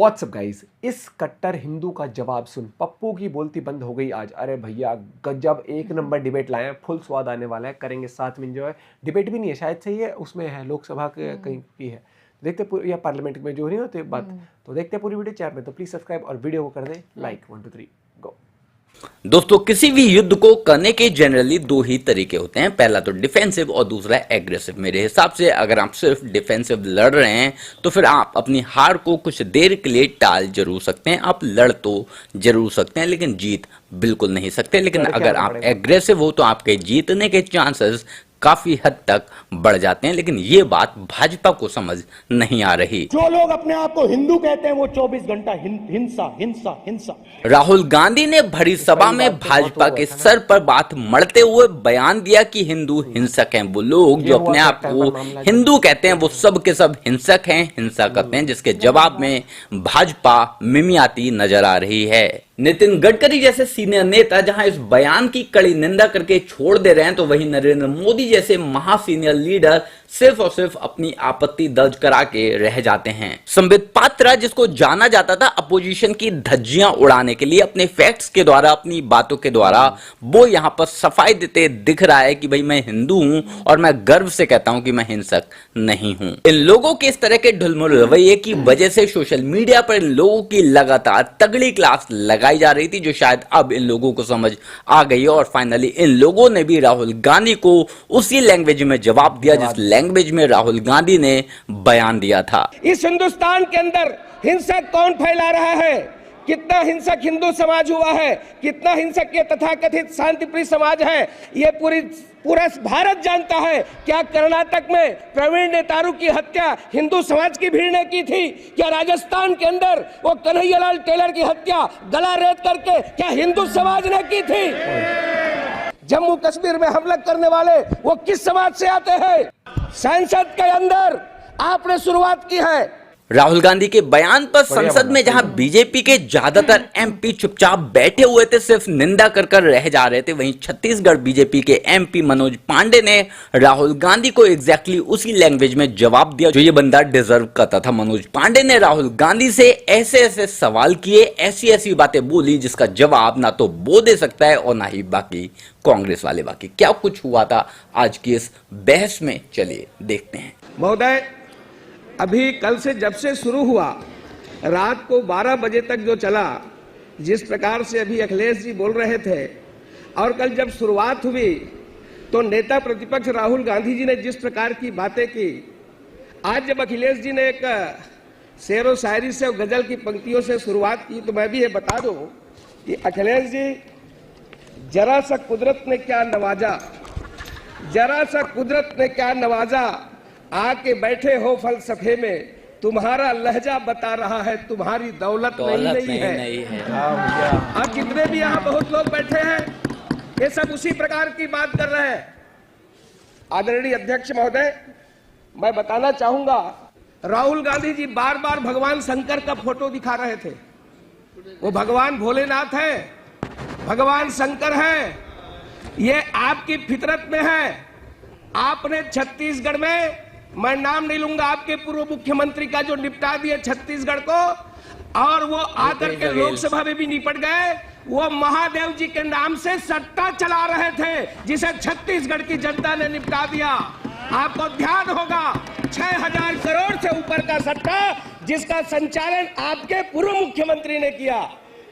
WhatsApp guys, इस कट्टर हिंदू का जवाब सुन पप्पू की बोलती बंद हो गई आज। अरे भैया गजब एक नंबर डिबेट लाए हैं, फुल स्वाद आने वाला है, करेंगे साथ में एंजॉय। डिबेट भी नहीं है शायद, सही है उसमें है लोकसभा के कहीं की है, देखते या पार्लियामेंट में जो नहीं होते बात, तो देखते हैं पूरी वीडियो चैट में। तो प्लीज सब्सक्राइब और वीडियो को कर दें लाइक। 1 2 3 गो। दोस्तों, किसी भी युद्ध को करने के जनरली दो ही तरीके होते हैं, पहला तो डिफेंसिव और दूसरा एग्रेसिव। मेरे हिसाब से अगर आप सिर्फ डिफेंसिव लड़ रहे हैं तो फिर आप अपनी हार को कुछ देर के लिए टाल जरूर सकते हैं। आप लड़ तो जरूर सकते हैं लेकिन जीत बिल्कुल नहीं सकते। लेकिन अगर आप एग्रेसिव हो तो आपके जीतने के चांसेस काफी हद तक बढ़ जाते हैं। लेकिन ये बात भाजपा को समझ नहीं आ रही। जो लोग अपने आप को हिंदू कहते हैं वो 24 घंटा हिंसा हिंसा हिंसा। राहुल गांधी ने भरी सभा में भाजपा के सर पर बात मढ़ते हुए बयान दिया कि हिंदू हिंसक हैं। वो लोग जो अपने आप को हिंदू कहते हैं वो सब के सब हिंसक हैं, हिंसा करते हैं, जिसके जवाब में भाजपा मिमियाती नजर आ रही है। नितिन गडकरी जैसे सीनियर नेता जहां इस बयान की कड़ी निंदा करके छोड़ दे रहे हैं, तो वहीं नरेंद्र मोदी जैसे महासीनियर लीडर सिर्फ और सिर्फ अपनी आपत्ति दर्ज करा के रह जाते हैं। संबित पात्रा, जिसको जाना जाता था अपोजिशन की धज्जियां उड़ाने के लिए, अपने फैक्ट्स के द्वारा, अपनी बातों के द्वारा, वो यहां पर सफाई देते दिख रहा है कि भाई मैं हिंदू हूं और मैं गर्व से कहता हूं कि मैं हिंसक नहीं हूं। इन लोगों के इस तरह के ढुलमुल रवैये की वजह से सोशल मीडिया पर इन लोगों की लगातार तगड़ी क्लास लगाई जा रही थी, जो शायद अब इन लोगों को समझ आ गई है। और फाइनली इन लोगों ने भी राहुल गांधी को उसी लैंग्वेज में जवाब दिया जिस लैंग्वेज में राहुल गांधी ने बयान दिया था। इस हिंदुस्तान के अंदर हिंसा कौन फैला रहा है? कितना हिंसक हिंदू समाज हुआ है, कितना हिंसक ये तथाकथित शांतिप्रिय समाज है, ये पूरा भारत जानता है। क्या कर्नाटक में प्रवीण नेतारू की हत्या हिंदू समाज की भीड़ ने की थी? क्या राजस्थान के अंदर वो कन्हैयालाल टेलर की हत्या गला रेत करके क्या हिंदू समाज ने की थी? जम्मू कश्मीर में हमला करने वाले वो किस समाज से आते हैं? संसद के अंदर आपने शुरुआत की है। राहुल गांधी के बयान पर संसद में जहां बीजेपी के ज्यादातर एमपी चुपचाप बैठे हुए थे, सिर्फ निंदा कर रह जा रहे थे, वहीं छत्तीसगढ़ बीजेपी के एमपी मनोज पांडे ने राहुल गांधी को एग्जैक्टली उसी लैंग्वेज में जवाब दिया जो ये बंदा डिजर्व करता था। मनोज पांडे ने राहुल गांधी से ऐसे ऐसे सवाल किए, ऐसी ऐसी बातें बोली जिसका जवाब ना तो वो दे सकता है और ना ही बाकी कांग्रेस वाले। बाकी क्या कुछ हुआ था आज की इस बहस में, चलिए देखते हैं। महोदय, अभी कल से जब से शुरू हुआ रात को 12 बजे तक जो चला, जिस प्रकार से अभी अखिलेश जी बोल रहे थे, और कल जब शुरुआत हुई तो नेता प्रतिपक्ष राहुल गांधी जी ने जिस प्रकार की बातें की, आज जब अखिलेश जी ने एक शेरो शायरी से और गजल की पंक्तियों से शुरुआत की, तो मैं भी ये बता दूं कि अखिलेश जी, जरा सा कुदरत ने क्या नवाजा, जरा सा कुदरत ने क्या नवाजा, आके बैठे हो फलसफे में, तुम्हारा लहजा बता रहा है तुम्हारी दौलत नहीं है। अब जितने भी यहाँ बहुत लोग बैठे हैं ये सब उसी प्रकार की बात कर रहे हैं। आदरणीय अध्यक्ष महोदय, मैं बताना चाहूंगा, राहुल गांधी जी बार बार भगवान शंकर का फोटो दिखा रहे थे। वो भगवान भोलेनाथ है, भगवान शंकर है, ये आपकी फितरत में है। आपने छत्तीसगढ़ में, मैं नाम नहीं लूंगा, आपके पूर्व मुख्यमंत्री का जो निपटा दिए छत्तीसगढ़ को, और वो आकर के लोकसभा में भी निपट गए। वो महादेव जी के नाम से सट्टा चला रहे थे जिसे छत्तीसगढ़ की जनता ने निपटा दिया। आपको ध्यान होगा, 6000 करोड़ से ऊपर का सट्टा जिसका संचालन आपके पूर्व मुख्यमंत्री ने किया।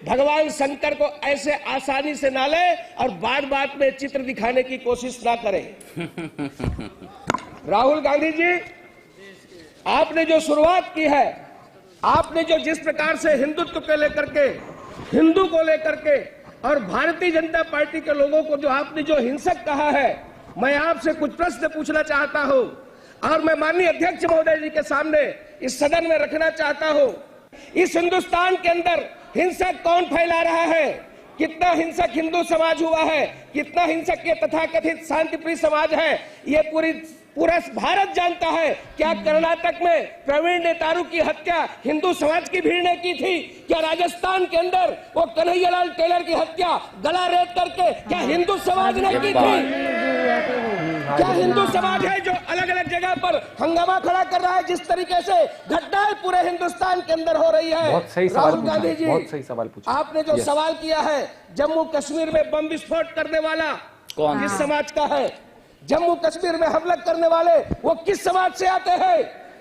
भगवान शंकर को ऐसे आसानी से ना ले और बात बात में चित्र दिखाने की कोशिश ना करें। राहुल गांधी जी, आपने जो शुरुआत की है, आपने जो जिस प्रकार से हिंदुत्व को लेकर के, हिंदू को लेकर के और भारतीय जनता पार्टी के लोगों को जो आपने जो हिंसक कहा है, मैं आपसे कुछ प्रश्न पूछना चाहता हूं और मैं माननीय अध्यक्ष महोदय जी के सामने इस सदन में रखना चाहता हूं। इस हिंदुस्तान के अंदर हिंसा कौन फैला रहा है? कितना हिंसक हिंदू समाज हुआ है, कितना हिंसक ये तथाकथित शांतिप्रिय समाज है, ये पूरा भारत जानता है। क्या कर्नाटक में प्रवीण नेतारू की हत्या हिंदू समाज की भीड़ ने की थी? क्या राजस्थान के अंदर वो कन्हैयालाल टेलर की हत्या गला रेत करके क्या हिंदू समाज ने की थी? क्या हिंदू समाज है जो अलग अलग जगह पर हंगामा खड़ा कर रहा है? जिस तरीके से घटनाएं पूरे हिंदुस्तान के अंदर हो रही है। बहुत सही सवाल राहुल गांधी जी, बहुत सही सवाल पूछा आपने जो सवाल किया है, जम्मू कश्मीर में बम विस्फोट करने वाला कौन? किस समाज का है? जम्मू कश्मीर में हमला करने वाले वो किस समाज से आते हैं?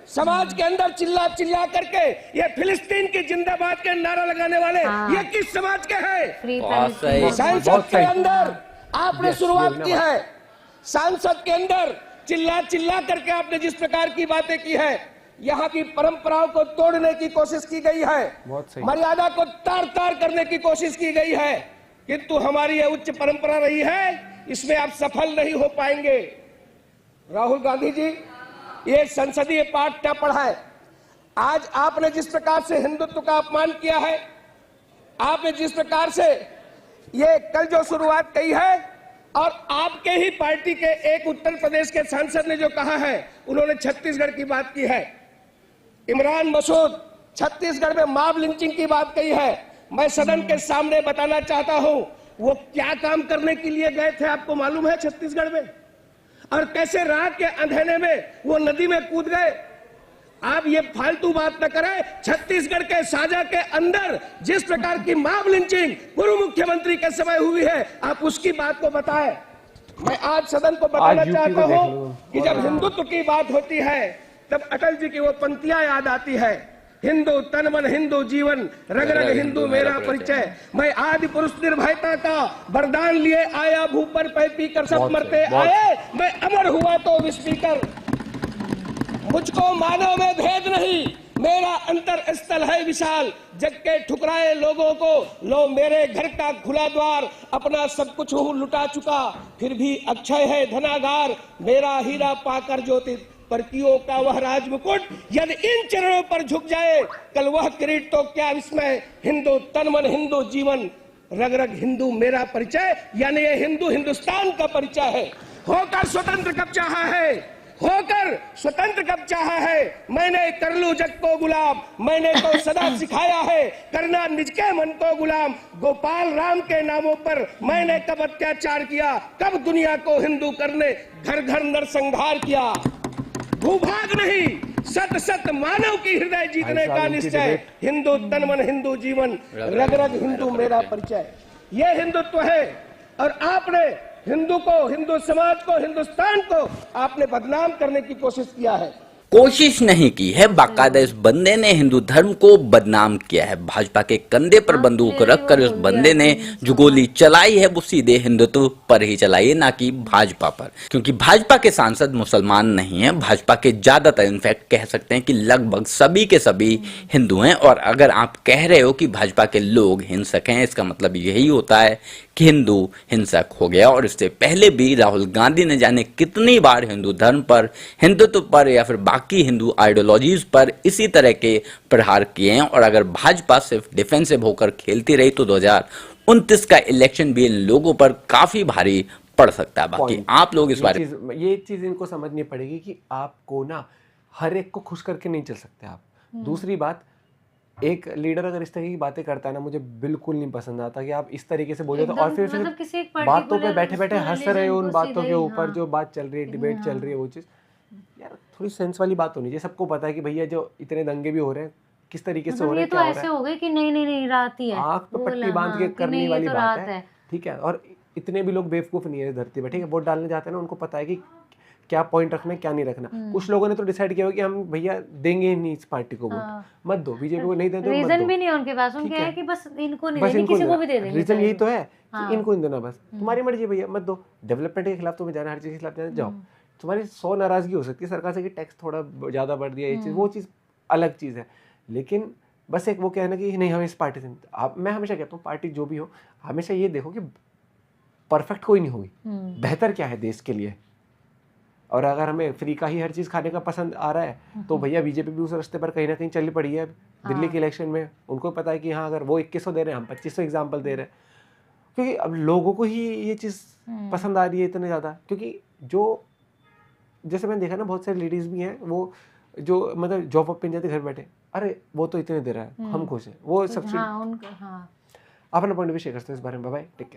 समाज के अंदर चिल्ला चिल्ला करके ये फिलिस्तीन की जिंदाबाद के नारा लगाने वाले ये किस समाज के हैं? बहुत सही। संसद के अंदर आपने शुरुआत की है, सांसद के अंदर चिल्ला चिल्ला करके आपने जिस प्रकार की बातें की है, यहाँ की परंपराओं को तोड़ने की कोशिश की गई है, मर्यादा को तार तार करने की कोशिश की गई है, किंतु हमारी यह उच्च परंपरा रही है, इसमें आप सफल नहीं हो पाएंगे। राहुल गांधी जी, ये संसदीय पाठ क्या पढ़ा है? आज आपने जिस प्रकार से हिंदुत्व का अपमान किया है, आपने जिस प्रकार से ये कल जो शुरुआत की है, और आपके ही पार्टी के एक उत्तर प्रदेश के सांसद ने जो कहा है, उन्होंने छत्तीसगढ़ की बात की है। इमरान मसूद छत्तीसगढ़ में मॉब लिंचिंग की बात कही है। मैं सदन के सामने बताना चाहता हूं, वो क्या काम करने के लिए गए थे आपको मालूम है छत्तीसगढ़ में? और कैसे रात के अंधेरे में वो नदी में कूद गए? आप ये फालतू बात न करें। छत्तीसगढ़ के साजा के अंदर जिस प्रकार की मॉब लिंचिंग पूर्व मुख्यमंत्री के समय हुई है, आप उसकी बात को बताएं। मैं आज सदन को बताना चाहता हूं कि जब हिंदुत्व की बात होती है, तब अटल जी की वो पंक्तियां याद आती है, हिंदू तन मन हिंदू जीवन, रग रग हिंदू मेरा परिचय। मैं आदि पुरुष निर्भयता का वरदान लिए आया, भू पर पै पी कर सब मरते आए, मैं अमर हुआ तो विष पीकर। मुझको मानव में भेद नहीं, मेरा अंतर स्थल है विशाल, जग के ठुकराए लोगों को लो मेरे घर का खुला द्वार। अपना सब कुछ लुटा चुका, फिर भी अक्षय है धनागार, मेरा हीरा पाकर ज्योति परकियों का वह राज मुकुट। यदि इन चरणों पर झुक जाए कल वह किरीट तो क्या विस्मय। हिंदू तन मन हिंदू जीवन, रग रग हिंदू मेरा परिचय। यानी ये हिंदू हिंदुस्तान का परिचय है। होकर स्वतंत्र कब चाहा है, होकर स्वतंत्र कब चाहा है, मैंने कर लूं जग को गुलाम। मैंने तो सदा सिखाया है करना निज के मन को गुलाम। गोपाल राम के नामों पर मैंने कब अत्याचार किया, कब दुनिया को हिंदू करने घर घर नरसंहार किया। भूभाग नहीं, सत सत मानव की हृदय जीतने का निश्चय। हिंदू तन मन हिंदू जीवन, रग रग हिंदू मेरा परिचय। ये हिंदुत्व है। और आपने हिंदू को, हिंदू समाज को, हिंदुस्तान को आपने बदनाम करने की कोशिश किया है। कोशिश नहीं की है, बाकायदा इस बंदे ने हिंदू धर्म को बदनाम किया है। भाजपा के कंधे पर बंदूक रखकर इस बंदे ने जो गोली चलाई है वो सीधे हिंदुत्व पर ही चलाई है, ना कि भाजपा पर। क्योंकि भाजपा के सांसद मुसलमान नहीं है, भाजपा के ज्यादातर, इनफैक्ट कह सकते हैं कि लगभग सभी के सभी हिंदू हैं। और अगर आप कह रहे हो कि भाजपा के लोग हिंसक हैं, इसका मतलब यही होता है कि हिंदू हिंसक हो गया। और इससे पहले भी राहुल गांधी ने जाने कितनी बार हिंदू धर्म पर, हिंदुत्व पर या फिर बाकी हिंदू आइडियोलॉजीज पर इसी तरह के प्रहार किए हैं। और अगर भाजपा सिर्फ डिफेंसिव होकर खेलती रही तो 2029 का इलेक्शन भी इन लोगों पर काफी भारी पड़ सकता है। बाकी आप लोग इस बारे में, ये चीज इनको समझनी पड़ेगी कि आपको ना हर एक को खुश करके नहीं चल सकते आप। दूसरी बात, एक लीडर अगर इस तरह की बातें करता है ना, मुझे बिल्कुल नहीं पसंद आता कि आप इस तरीके से बोले तो, और फिर बातों पे बैठे बैठे हंस रहे हो उन बातों के ऊपर जो बात चल रही है, डिबेट चल रही है, वो चीज़ यार थोड़ी सेंस वाली बात होनी चाहिए। सबको पता है कि भैया जो इतने दंगे भी हो रहे हैं किस तरीके से हो रहे हैं, क्या हो रहा है। हो गए कि नहीं रात ही है, आँख पे पट्टी बांध के करने वाली बात है, ठीक है। और इतने भी लोग बेवकूफ़ नहीं है इस धरती पे, ठीक है। वोट डालने जाते हैं ना, उनको पता है कि क्या पॉइंट रखना है क्या नहीं रखना। कुछ लोगों ने तो डिसाइड किया हो कि हम भैया देंगे नहीं इस पार्टी को वोट, मत दो, बीजेपी को नहीं देते, रीजन भी नहीं है उनके पास, उनके है कि बस इनको नहीं देंगे, किसी को भी दे देंगे। रीजन यही तो है कि इनको नहीं देना, बस तुम्हारी मर्जी भैया, मत दो। डेवलपमेंट के खिलाफ तुम्हें जाना, हर चीज़ के खिलाफ जाना, जाओ। तुम्हारी 100 नाराजगी हो सकती है सरकार से कि टैक्स थोड़ा ज़्यादा बढ़ दिया, ये चीज़ वो चीज़ अलग चीज़ है। लेकिन बस एक वो कहना कि नहीं हम इस पार्टी से, आप, मैं हमेशा कहता हूँ पार्टी जो भी हो, हमेशा ये देखो कि परफेक्ट कोई नहीं होगी, बेहतर क्या है देश के लिए। और अगर हमें फ्री का ही हर चीज़ खाने का पसंद आ रहा है तो भैया बीजेपी भी उस रास्ते पर कहीं ना कहीं चली पड़ी है। दिल्ली के इलेक्शन में उनको पता है कि हाँ, अगर वो 2100 दे रहे हैं, हम 2500 एग्जाम्पल दे रहे हैं, क्योंकि अब लोगों को ही ये चीज़ पसंद आ रही है इतने ज़्यादा। क्योंकि जो जैसे मैंने देखा ना, बहुत सारी लेडीज़ भी हैं वो जो मतलब जॉब वॉब पे जाते घर बैठे, अरे वो तो इतने दे रहा है, हम खुश हैं, वो सब्सिडी। अपना पॉइंट भी शेयर करते हैं इस बारे में। Bye, take care.